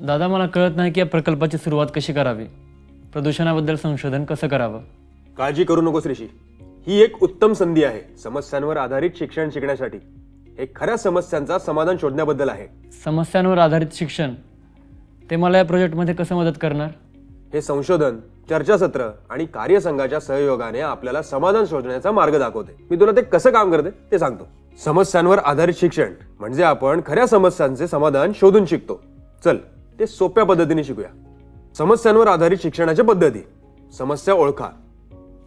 दादा, मला कळत नाही की या प्रकल्पाची सुरुवात कशी करावी. प्रदूषणाबद्दल संशोधन कसं करावं. काळजी करू नकोस ऋषी. ही एक उत्तम संधी आहे समस्यांवर आधारित शिक्षण शिकण्यासाठी. हे खऱ्या समस्यांचा समाधान शोधण्याबद्दल आहे. समस्यांवर आधारित शिक्षण ते मला या प्रोजेक्टमध्ये कसं मदत करणार. हे संशोधन, चर्चासत्र आणि कार्यसंघाच्या सहयोगाने आपल्याला समाधान शोधण्याचा मार्ग दाखवते. मी तुला ते कसं काम करते ते सांगतो. समस्यांवर आधारित शिक्षण म्हणजे आपण खऱ्या समस्यांचे समाधान शोधून शिकतो. चल ते सोप्या पद्धतीने शिकूया. समस्यांवर आधारित शिक्षणाच्या पद्धती. समस्या ओळखा,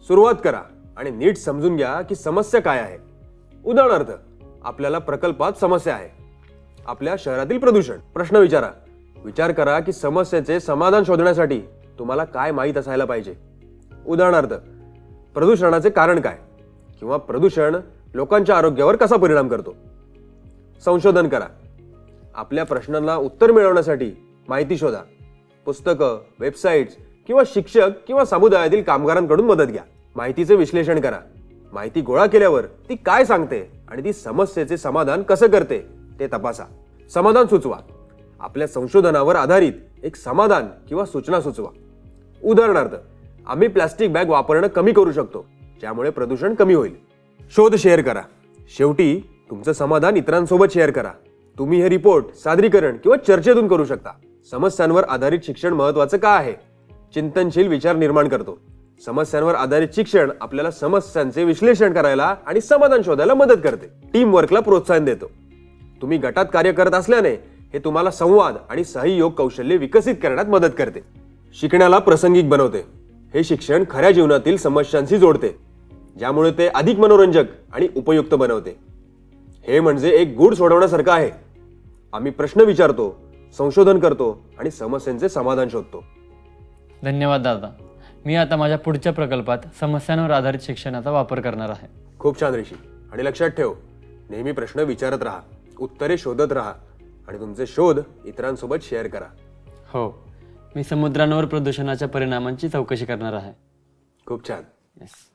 सुरुवात करा आणि नीट समजून घ्या की समस्या काय आहे. उदाहरणार्थ, आपल्याला प्रकल्पात समस्या आहे, आपल्या शहरातील प्रदूषण. प्रश्न विचारा. विचार करा की समस्येचे समाधान शोधण्यासाठी तुम्हाला काय माहीत असायला पाहिजे. उदाहरणार्थ, प्रदूषणाचे कारण काय किंवा प्रदूषण लोकांच्या आरोग्यावर कसा परिणाम करतो. संशोधन करा. आपल्या प्रश्नांना उत्तर मिळवण्यासाठी माहिती शोधा. पुस्तकं, वेबसाईट्स किंवा शिक्षक किंवा समुदायातील कामगारांकडून मदत घ्या. माहितीचे विश्लेषण करा. माहिती गोळा केल्यावर ती काय सांगते आणि ती समस्येचे समाधान कसं करते ते तपासा. समाधान सुचवा. आपल्या संशोधनावर आधारित एक समाधान किंवा सूचना सुचवा. उदाहरणार्थ, आम्ही प्लास्टिक बॅग वापरणं कमी करू शकतो ज्यामुळे प्रदूषण कमी होईल. शोध शेअर करा. शेवटी तुमचं समाधान इतरांसोबत शेअर करा. तुम्ही हे रिपोर्ट, सादरीकरण किंवा चर्चेतून करू शकता. समस्यांवर आधारित शिक्षण महत्त्वाचं का आहे. चिंतनशील विचार निर्माण करतो. समस्यांवर आधारित शिक्षण आपल्याला समस्यांचे विश्लेषण करायला आणि समाधान शोधायला मदत करते. टीम वर्कला प्रोत्साहन देतो. तुम्ही गटात कार्य करत असल्याने हे तुम्हाला संवाद आणि सहयोग कौशल्य विकसित करण्यात मदत करते. शिकण्याला प्रासंगिक बनवते. हे शिक्षण खऱ्या जीवनातील समस्यांशी जोडते, ज्यामुळे ते अधिक मनोरंजक आणि उपयुक्त बनवते. हे म्हणजे एक गूढ सोडवण्यासारखं आहे. आम्ही प्रश्न विचारतो, संशोधन करतो आणि समस्यांचे समाधान शोधतो. धन्यवाद दादा. मी आता माझ्या पुढच्या प्रकल्पात समस्यांवर आधारित शिक्षणाचा वापर करणार आहे. खूप छान ऋषी. आणि लक्षात ठेव, नेहमी प्रश्न विचारत राहा, उत्तरे शोधत राहा आणि तुमचे शोध इतरांसोबत शेअर करा. हो, मी समुद्रांवर प्रदूषणाच्या परिणामांची चौकशी करणार आहे. खूप छान. येस.